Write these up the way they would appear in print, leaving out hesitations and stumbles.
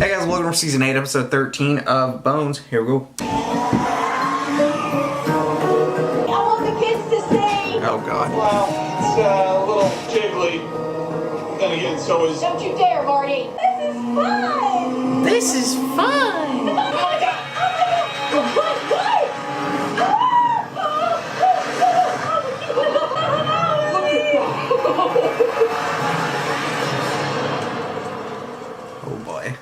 Hey guys, welcome to season 8, episode 13 of Bones. Here we go. I want the kids to stay. Oh god. Well, it's a little jiggly. Then again, so is... Don't you dare, Marty. This is fun. This is fun. Oh my god. Oh boy.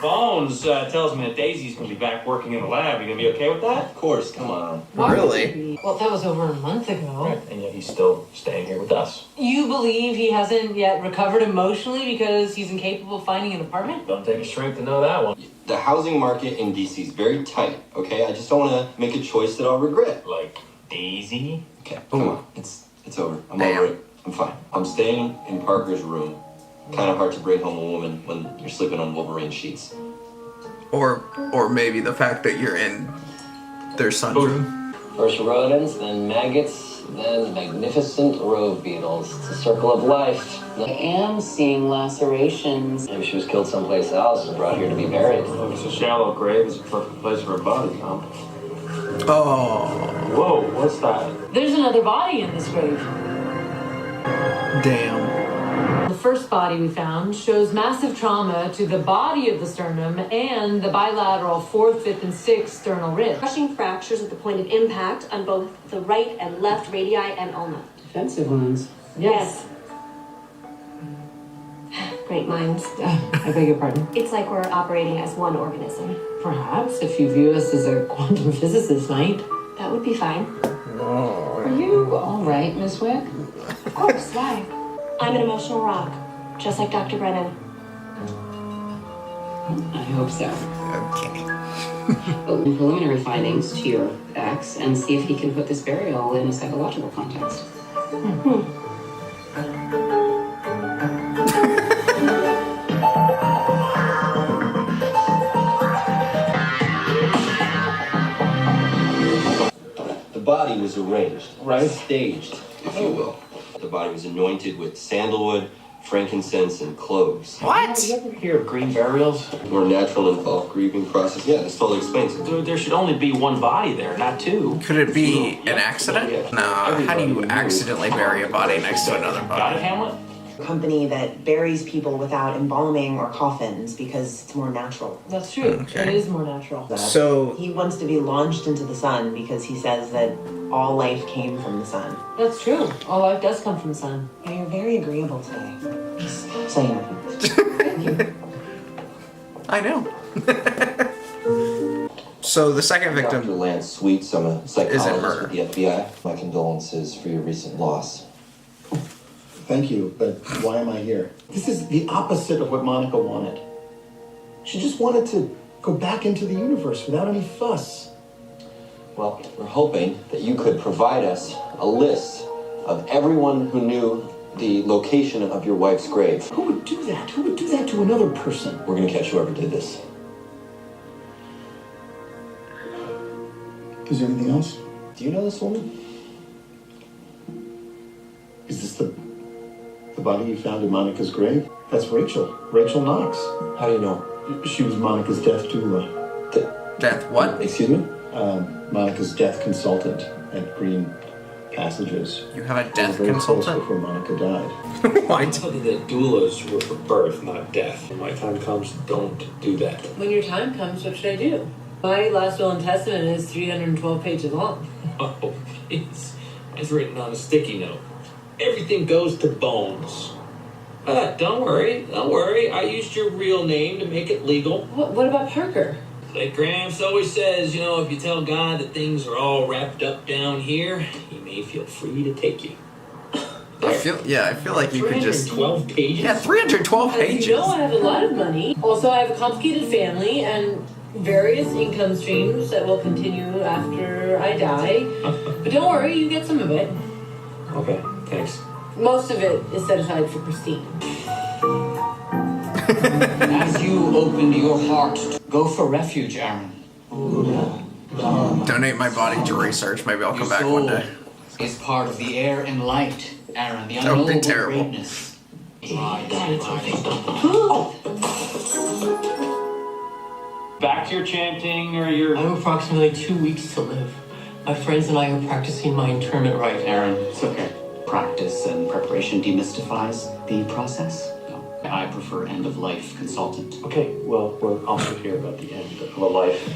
Bones tells me that Daisy's gonna be back working in the lab. You gonna be okay with that? Of course, come on. Really? Well, that was over a month ago. Right. And yet he's still staying here with us. You believe he hasn't yet recovered emotionally because he's incapable of finding an apartment? Don't take a strength to know that one. The housing market in DC is very tight, okay? I just don't want to make a choice that I'll regret. Like Daisy? Okay, come on. It's over. I'm Damn. over it. I'm fine. I'm staying in Parker's room. Kind of hard to bring home a woman when you're sleeping on Wolverine sheets. Or maybe the fact that you're in their son's room. First rodents, then maggots, then magnificent rove beetles. It's a circle of life. I am seeing lacerations. Maybe she was killed someplace else and brought here to be buried. Well, it's a shallow grave. It's a perfect place for a body, huh? Oh, Whoa, what's that? There's another body in this grave. damn. The first body we found shows massive trauma to the body of the sternum and the bilateral 4th, 5th, and 6th sternal ribs. Crushing fractures at the point of impact on both the right and left radii and ulna. Defensive wounds. Yes. Great minds. I beg your pardon. It's like we're operating as one organism. Perhaps if you view us as a quantum physicist might. That would be fine. Are you all right, Miss Wick? Of course, why? I'm an emotional rock, just like Dr. Brennan. I hope so. Okay. Preliminary findings to your ex and see if he can put this burial in a psychological context. The body was arranged, right? Staged, if you will. The body was anointed with sandalwood, frankincense, and cloves. What? You ever hear of green burials? More natural involved grieving process. Yeah, this totally explains it. Dude, there should only be one body there, not two. Could it be an accident? Nah, how do you accidentally bury a body next to another Got it, body? Hamlet? Company that buries people without embalming or coffins because it's more natural. That's true. Okay. It is more natural. So, He wants to be launched into the sun because he says that all life came from the sun. That's true. All life does come from the sun. Yeah, you're very agreeable today. Just so you know. I know. So the second Dr. victim, Lance Sweets, I'm a Is it psychologist murder? with the FBI. My condolences for your recent loss. Thank you, but why am I here? This is the opposite of what Monica wanted. She just wanted to go back into the universe without any fuss. Well, we're hoping that you could provide us a list of everyone who knew the location of your wife's grave. Who would do that? Who would do that to another person? We're gonna catch whoever did this. Is there anything else? Do you know this woman? Is this the body you found in Monica's grave? That's Rachel. Rachel Knox. How do you know? She was Monica's death doula. death what? Excuse me? Monica's death consultant at Green Passages. You have a death Very close consultant? before Monica died. What? Tell you that doulas were for birth, not death. When my time comes, don't do that. When your time comes, what should I do? My last will and testament is 312 pages long. Oh, it's written on a sticky note. Everything goes to Bones. Don't worry. I used your real name to make it legal. What about Parker? Like Gramps always says, you know, if you tell God that things are all wrapped up down here, he may feel free to take you. I feel like you could just... 312 pages? Yeah, 312 As pages. you know, I have a lot of money. Also, I have a complicated family and various income streams that will continue after I die. But don't worry, you get some of it. Okay, thanks. Most of it is set aside for Christine. As you open your heart, go for refuge, Aaron. Donate my body to research. Maybe I'll come back one day. Is part of the air and light, Aaron. The That would be unknowable terrible. greatness. you're chanting or you're... I have approximately 2 weeks to live. My friends and I are practicing my interment rite. Aaron, it's okay. Practice and preparation demystifies the process. No, I prefer end-of-life consultant. Okay, well, we're also here about the end of a life.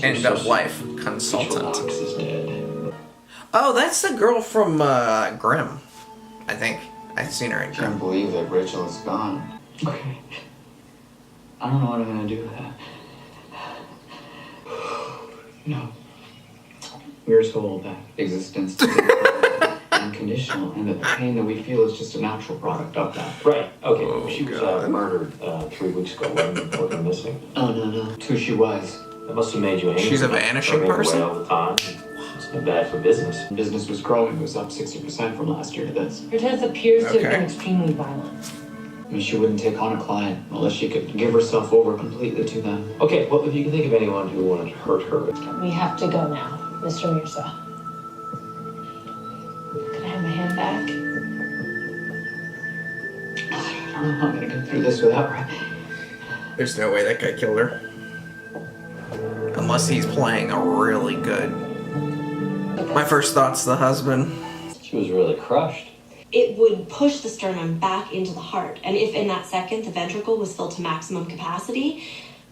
End of life consultant. Knox is dead. Oh, that's the girl from Grimm. I think I've seen her in I Grimm. can't believe that Rachel is gone. Okay. I don't know what I'm gonna do with that. No. We were told that existence is unconditional and that the pain that we feel is just a natural product of that. Right, okay. She was murdered 3 weeks ago. Wasn't missing. Oh, no. Who she was. That must have made you angry. She's a vanishing Running away person? all the time. It's been bad for business. Business was growing. It was up 60% from last year to this. Her death appears to have Okay. been extremely violent. I mean, she wouldn't take on a client unless she could give herself over completely to them. Okay, well, if you can think of anyone who wanted to hurt her. We have to go now, Mr. Mirza. Can I have my hand back? I don't know how I'm gonna get through this without her. There's no way that guy killed her. Unless he's playing a really good. My first thought's the husband. She was really crushed. It would push the sternum back into the heart, and if in that second the ventricle was filled to maximum capacity,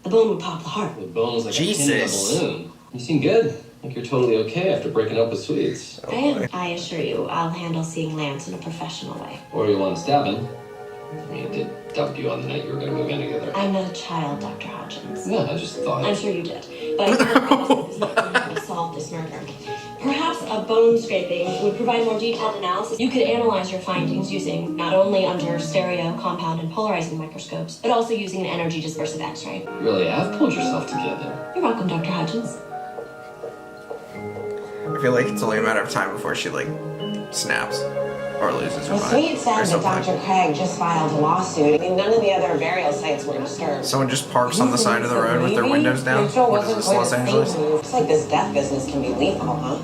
the bone would pop the heart. The bone was like Jesus. a pin in a balloon. You seem good. Like you're totally okay after breaking up with Sweets. I am. I assure you, I'll handle seeing Lance in a professional way. Or you want to stab him. I mean, it did dump you on the night you were going to move in together. I'm not a child, Dr. Hodgins. Yeah, I just thought. I'm sure you did. But I can't to solve this murder. Perhaps a bone scraping would provide more detailed analysis. You could analyze your findings using not only under stereo, compound, and polarizing microscopes, but also using an energy dispersive X-ray. You really have pulled yourself together. You're welcome, Dr. Hodgins. I feel like it's only a matter of time before she like snaps or loses her Well, mind. Sweet said or that something. Dr. Craig just filed a lawsuit. I mean, none of the other burial sites were disturbed. Someone just parks on the side of the road with their windows down. What is this, Los Angeles? Looks like this death business can be lethal, huh?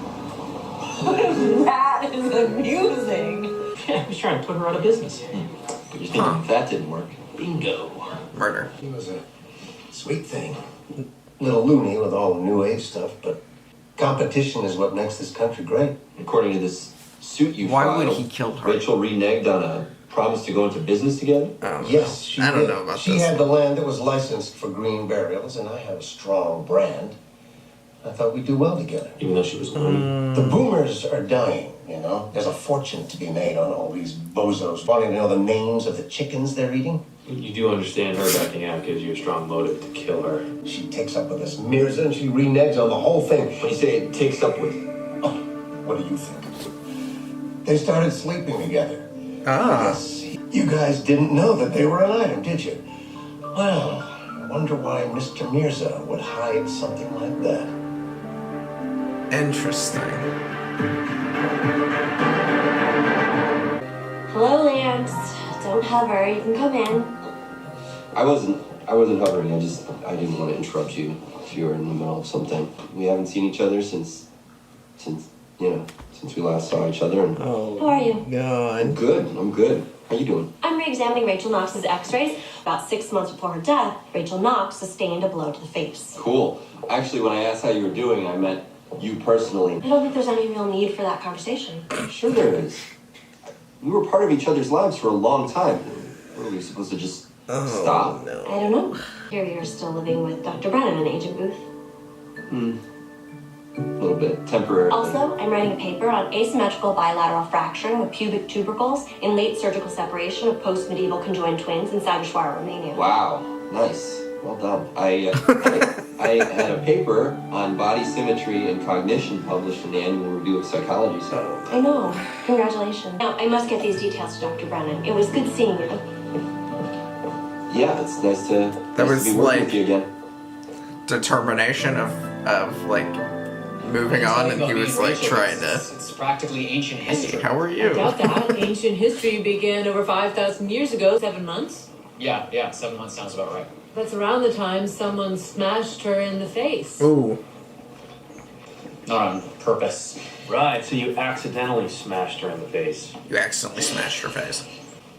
That is amusing. Yeah, he's trying to put her out of business. But you think that didn't work? Bingo. Murder. He was a sweet thing. Little loony with all the new age stuff, but competition is what makes this country great. According to this suit you Why filed, would he kill her? Rachel reneged on a promise to go into business together? Yes, she I don't did. know about she this. had the land that was licensed for green burials, and I have a strong brand. I thought we'd do well together. Even though she was lonely. The boomers are dying, you know? There's a fortune to be made on all these bozos wanting to know the names of the chickens they're eating. You do understand her backing out gives you a strong motive to kill her. She takes up with this Mirza and she reneges on the whole thing. When you say it takes up with... Oh, what do you think? They started sleeping together. Ah. Yes, you guys didn't know that they were an item, did you? Well, I wonder why Mr. Mirza would hide something like that. Interesting. Hello, Lance. Don't hover. You can come in. I wasn't hovering. I didn't want to interrupt you if you were in the middle of something. We haven't seen each other since we last saw each other. And How are you? I'm good. How you doing? I'm re-examining Rachel Knox's x-rays. About 6 months before her death, Rachel Knox sustained a blow to the face. Cool. Actually, when I asked how you were doing, I meant you personally. I don't think there's any real need for that conversation. Sure there is. We were part of each other's lives for a long time. What, are we supposed to just stop? No. I don't know. Here you're still living with Dr. Brennan in Agent Booth. A little bit. Temporary. Also, I'm writing a paper on asymmetrical bilateral fracturing with pubic tubercles in late surgical separation of post-medieval conjoined twins in Sighișoara, Romania. Wow. Nice. Well done. I had a paper on body symmetry and cognition published in the Annual Review of Psychology. So. I know. Congratulations. Now, I must get these details to Dr. Brennan. It was good seeing you. Yeah, it's nice to was be working like- with you again. Determination of like moving on, and he was like trying to. It's practically ancient Hey, history. how are I you? doubt that. Ancient history began over 5,000 years ago. 7 months. Yeah, 7 months sounds about right. That's around the time someone smashed her in the face. Ooh. Not on purpose. Right, so you accidentally smashed her in the face. You accidentally smashed her face.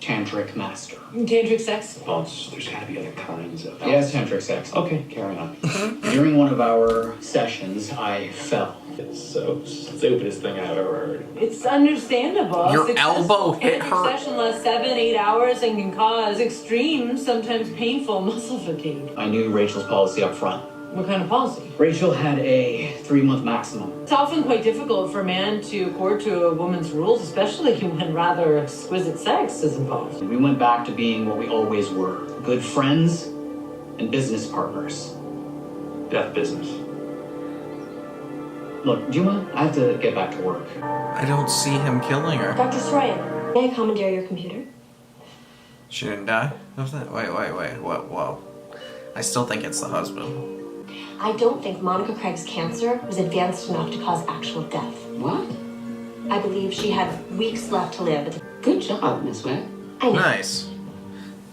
tantric master. Tantric sex? Well, there's gotta be other kinds of... Yes, tantric sex. Okay, carry on. During one of our sessions, I fell. It's so stupidest thing I've ever heard. It's understandable. Your Successful elbow hit tantric her. session lasts 7-8 hours and can cause extreme, sometimes painful muscle fatigue. I knew Rachel's policy up front. What kind of policy? Rachel had a 3-month maximum. It's often quite difficult for a man to accord to a woman's rules, especially when rather exquisite sex is involved. We went back to being what we always were. Good friends and business partners. Death business. Look, do you mind? I have to get back to work. I don't see him killing her. Dr. Soraya, may I commandeer your computer? She didn't die? What was that? Wait. Whoa. I still think it's the husband. I don't think Monica Craig's cancer was advanced enough to cause actual death. What? I believe she had weeks left to live. Good job, Miss Wick. I know. Nice.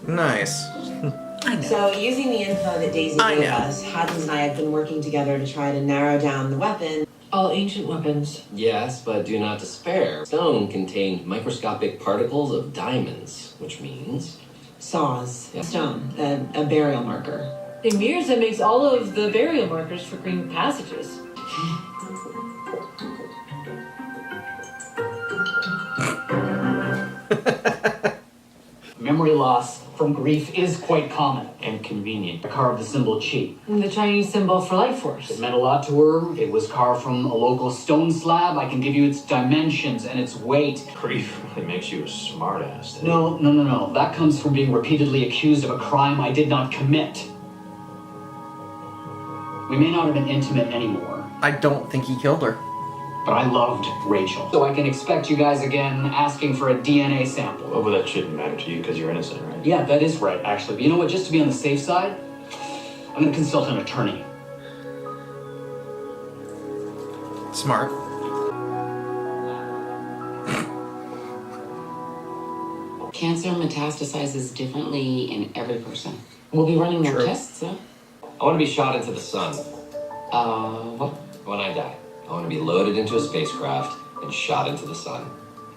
I know. So, using the info that Daisy gave us, Hodgins and I have been working together to try to narrow down the weapon. All ancient weapons. Yes, but do not despair. Stone contained microscopic particles of diamonds, which means... Saws. Yeah. Stone. A burial marker. In mirrors, that makes all of the burial markers for green passages. Memory loss from grief is quite common. And convenient. I carved the symbol Chi. And the Chinese symbol for life force. It meant a lot to her. It was carved from a local stone slab. I can give you its dimensions and its weight. Grief really makes you a smartass. No. That comes from being repeatedly accused of a crime I did not commit. We may not have been intimate anymore, I don't think he killed her. but I loved Rachel. So I can expect you guys again asking for a DNA sample. Oh, but that shouldn't matter to you because you're innocent, right? Yeah, that is right, actually. But you know what? Just to be on the safe side, I'm going to consult an attorney. Smart. Cancer metastasizes differently in every person. We'll be running more tests, huh? I want to be shot into the sun. What? When I die, I want to be loaded into a spacecraft and shot into the sun.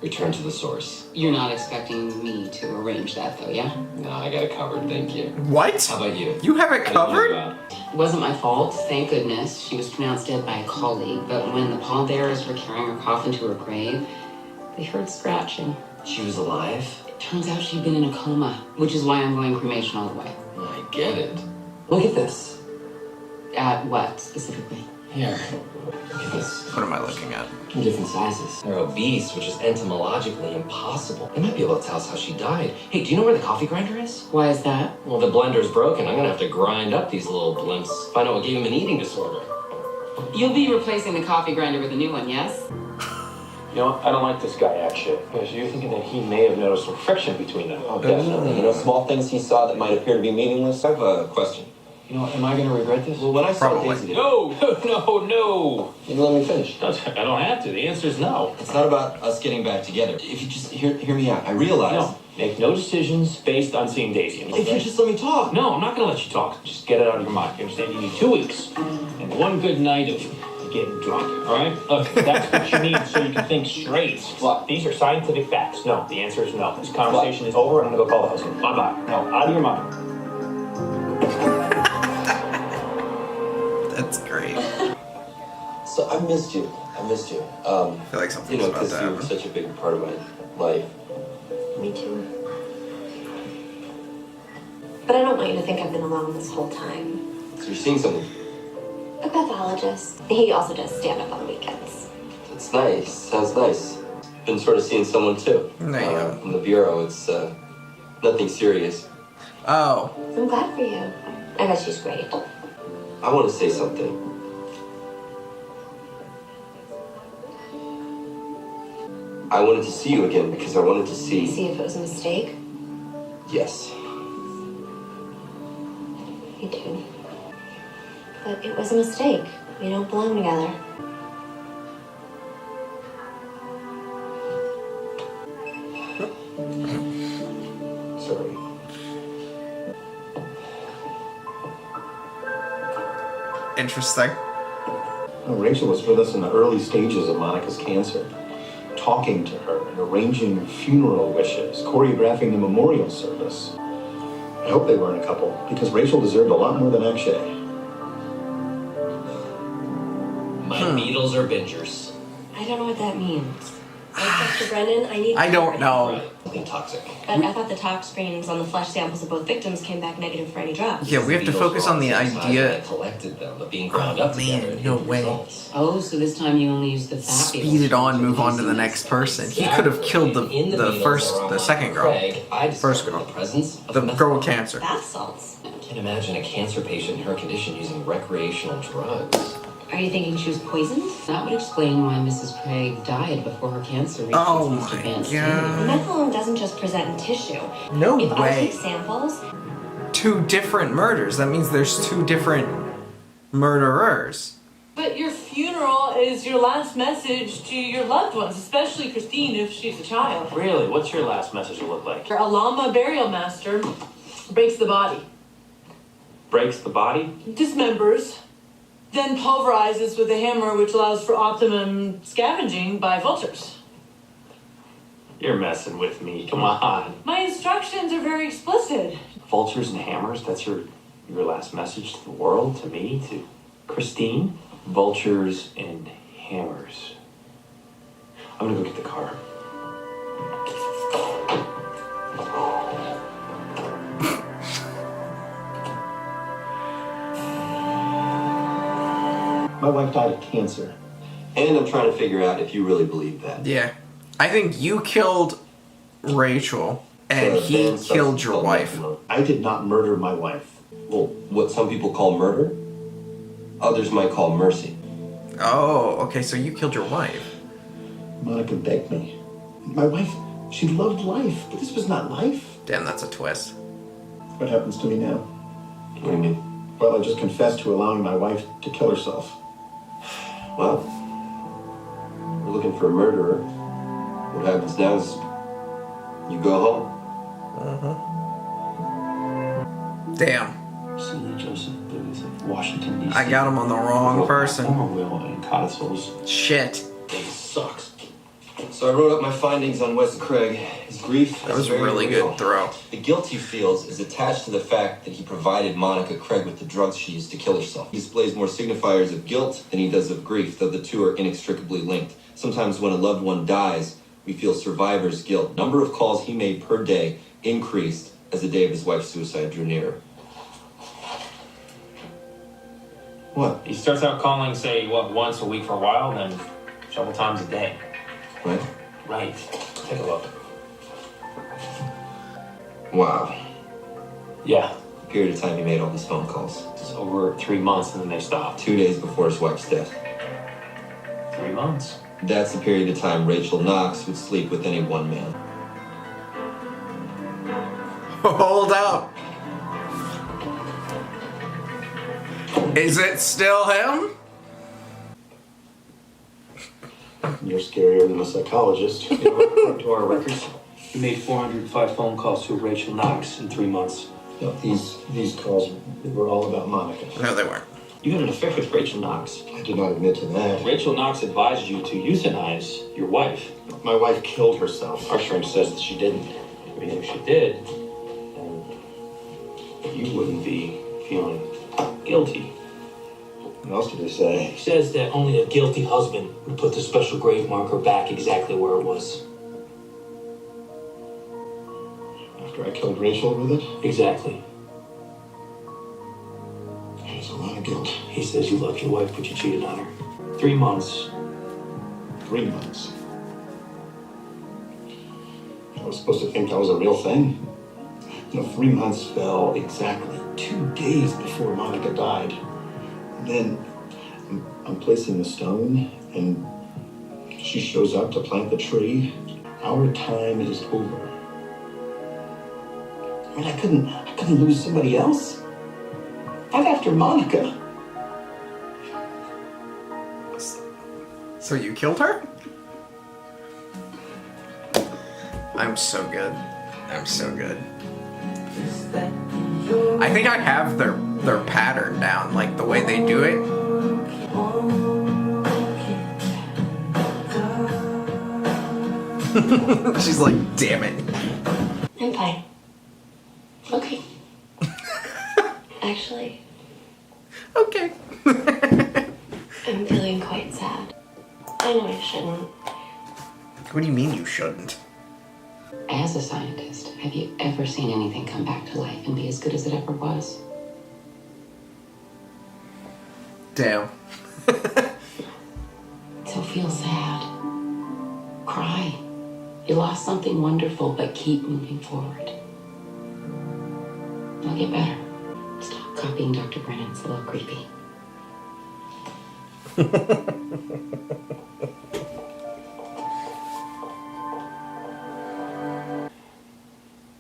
Return to the source. You're not expecting me to arrange that, though, yeah? No, I got it covered, thank you. What? How about you? You have it covered? It wasn't my fault, thank goodness. She was pronounced dead by a colleague, but when the pallbearers were carrying her coffin to her grave, they heard scratching. She was alive? It turns out she'd been in a coma, which is why I'm going cremation all the way. I get it. Look at this. What, specifically? Here. Look at this. What am I looking at? Different sizes. They're obese, which is entomologically impossible. They might be able to tell us how she died. Hey, do you know where the coffee grinder is? Why is that? Well, the blender's broken. I'm gonna have to grind up these little blimps. Find out what gave him an eating disorder. You'll be replacing the coffee grinder with a new one, yes? You know, I don't like this guy, actually. Because you're thinking that he may have noticed some friction between them. Oh, definitely. You know, small things he saw that might appear to be meaningless. I have a question. You know, am I going to regret this? Well, when I saw Probably. Daisy... No! You let me finish. I don't have to. The answer is no. It's not about us getting back together. If you just hear me out, I realize... No. Make no decisions based on seeing Daisy. If you just let me talk. No, I'm not going to let you talk. Just get it out of your mind. You understand? You need 2 weeks. And 1 good night of getting drunk. All right? Look, that's what you need so you can think straight. What? These are scientific facts. No, the answer is no. This conversation is over. I'm going to go call the husband. Bye-bye. No, out of your mind. That's great. So I missed you. I feel like something's about because to you were happen. such a big part of my life. Me too. But I don't want you to think I've been alone this whole time. So you're seeing someone. A pathologist. He also does stand-up on weekends. That's nice. Sounds nice. Been sort of seeing someone too. There you go. From the bureau. It's nothing serious. Oh. I'm glad for you. I bet she's great. I want to say something. I wanted to see you again because I wanted to see... See if it was a mistake? Yes. You do. But it was a mistake. We don't belong together. Sorry. Interesting. Rachel was with us in the early stages of Monica's cancer. Talking to her and arranging funeral wishes, choreographing the memorial service. I hope they weren't a couple, because Rachel deserved a lot more than Akshay. My Beatles are bingers. I don't know what that means. Dr. Brennan, I need. I don't know. Something toxic. But I thought the tox screenings on the flesh samples of both victims came back negative for any drugs. Yeah, we have to focus on the idea. I collected them, but being ground up together. Man, no way. Oh, so this time you only use the fat Speed it on, move on to the next person. He could have killed the second girl. First girl. The girl with cancer. Bath salts. I can't imagine a cancer patient in her condition using recreational drugs. Are you thinking she was poisoned? That would explain why Mrs. Craig died before her cancer reached Oh its most my advanced God. Methylone doesn't just present in tissue. No if I way. take samples, 2 different murders. That means there's 2 different murderers. But your funeral is your last message to your loved ones, especially Christine if she's a child. Really? What's your last message look like? A llama burial master breaks the body, Breaks the body? dismembers, then pulverizes with a hammer, which allows for optimum scavenging by vultures. You're messing with me. Come on. My instructions are very explicit. Vultures and hammers, that's your last message to the world, to me, to Christine? Vultures and hammers. I'm gonna go get the car. My wife died of cancer. And I'm trying to figure out if you really believe that. Yeah. I think you killed Rachel and he killed your wife. I did not murder my wife. Well, what some people call murder, others might call mercy. Oh, okay, so you killed your wife. Monica begged me. My wife, she loved life, but this was not life. Damn, that's a twist. What happens to me now? What do you mean? Well, I just confessed to allowing my wife to kill herself. Well, we're looking for a murderer. What happens now is you go home. Damn. Celia Joseph Booth of Washington, D.C. I got him on the wrong person. Former will and codicils. Shit. It sucks. So I wrote up my findings on Wes Craig. His grief That was is a very really real. good throw. The guilt he feels is attached to the fact that he provided Monica Craig with the drugs she used to kill herself. He displays more signifiers of guilt than he does of grief, though the two are inextricably linked. Sometimes when a loved one dies, we feel survivor's guilt. Number of calls he made per day increased as the day of his wife's suicide drew nearer. What? He starts out calling, say, once a week for a while, then several times a day. Right? Right. Take a look. Wow. Yeah. The period of time he made all these phone calls. It's over 3 months and then they stopped. 2 days before his wife's death. 3 months. That's the period of time Rachel Knox would sleep with any one man. Hold up. Is it still him? You're scarier than a psychologist. According to our records, he made 405 phone calls to Rachel Knox in 3 months. No, these calls were all about Monica. No, they weren't. You had an affair with Rachel Knox. I did not admit to that. Rachel Knox advised you to euthanize your wife. My wife killed herself. Our shrimp says that she didn't. I mean, if she did, then you wouldn't be feeling guilty. What else did they say? He says that only a guilty husband would put the special grave marker back exactly where it was. After I killed Rachel with it? Exactly. There's a lot of guilt. He says you loved your wife, but you cheated on her. 3 months. 3 months. I was supposed to think that was a real thing. 3 months fell exactly 2 days before Monica died. And then I'm placing the stone, and she shows up to plant the tree. Our time is over. I mean, I couldn't lose somebody else. I'm after Monica. So you killed her? I'm so good. I'm so good. I think I have their pattern down, like the way they do it. She's like, damn it. I'm fine. Okay. Actually, okay. I'm feeling quite sad. I know I shouldn't. What do you mean you shouldn't? As a scientist, have you ever seen anything come back to life and be as good as it ever was? Damn. So feel sad. Cry. You lost something wonderful, but keep moving forward. I'll get better. Stop copying Dr. Brennan. It's a little creepy.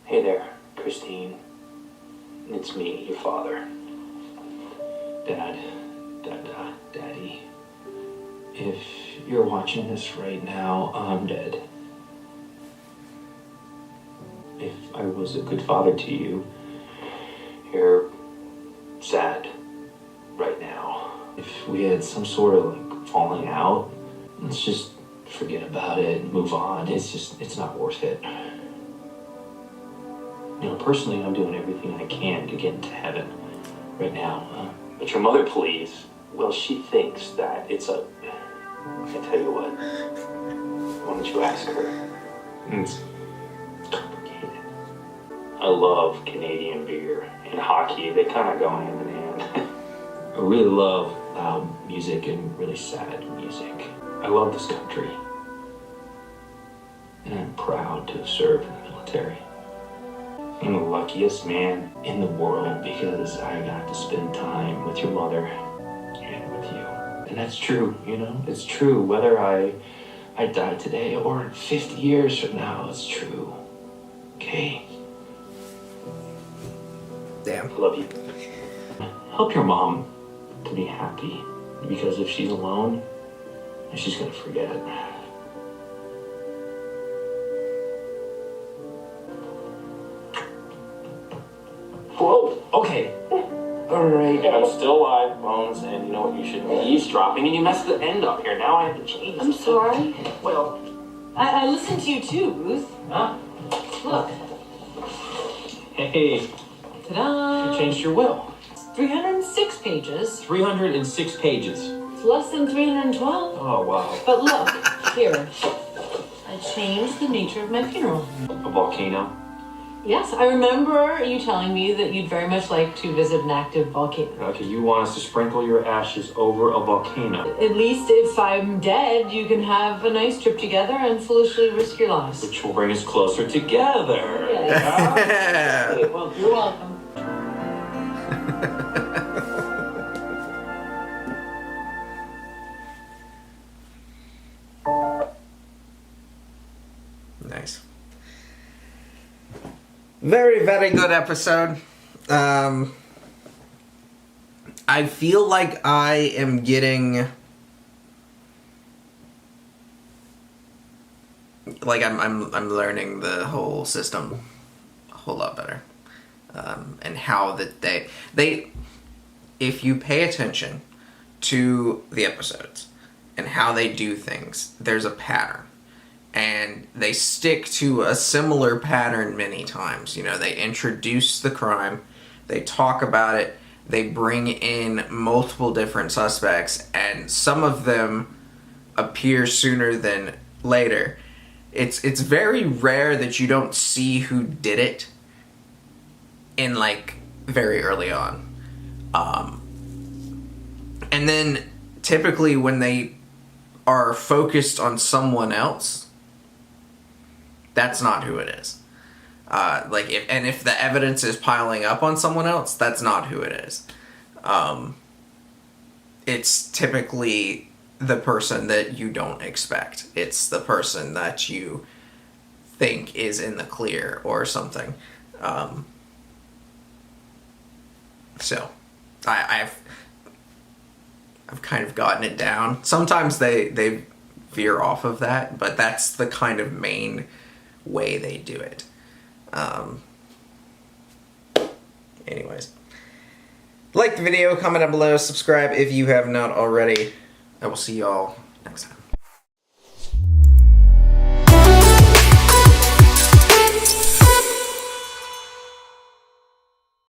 Hey there, Christine. It's me, your father. Daddy. If you're watching this right now, I'm dead. If I was a good father to you, you're sad right now. If we had some sort of like falling out, let's just forget about it and move on. It's not worth it. You know, personally, I'm doing everything I can to get into heaven right now. But your mother, please, well, she thinks that it's a... I tell you what, why don't you ask her? It's complicated. I love Canadian beer and hockey. They kind of go hand in hand. I really love loud music and really sad music. I love this country. And I'm proud to have served in the military. I'm the luckiest man in the world because I got to spend time with your mother and with you. And that's true, you know? It's true. Whether I die today or 50 years from now, it's true. Okay? Damn. I love you. Help your mom to be happy. Because if she's alone, she's gonna forget. Whoa, okay. Alright, I'm still alive, Bones, and you know what? You shouldn't be eavesdropping, and you messed the end up here. Now I have to change I'm sorry. Well... I listened to you too, Ruth. Huh? Look. Hey. Ta-da! You changed your will. 306 pages. 306 pages. It's less than 312. Oh, wow. But look, here. I changed the nature of my funeral. A volcano? Yes, I remember you telling me that you'd very much like to visit an active volcano. Okay, you want us to sprinkle your ashes over a volcano. At least if I'm dead, you can have a nice trip together and foolishly risk your lives. Which will bring us closer together. Yeah. Okay, well, you're welcome. Nice. Very, very good episode. I feel like I am getting... Like I'm learning the whole system a whole lot better. And how that they... If you pay attention to the episodes and how they do things, there's a pattern. And they stick to a similar pattern many times. You know, they introduce the crime, they talk about it, they bring in multiple different suspects, and some of them appear sooner than later. It's very rare that you don't see who did it in, like, very early on. And then, typically, when they are focused on someone else, that's not who it is. If the evidence is piling up on someone else, that's not who it is. It's typically the person that you don't expect. It's the person that you think is in the clear or something. So, I've kind of gotten it down. Sometimes they veer off of that, but that's the kind of main way they do it. Anyways, like the video, comment down below, subscribe if you have not already. I will see y'all next time.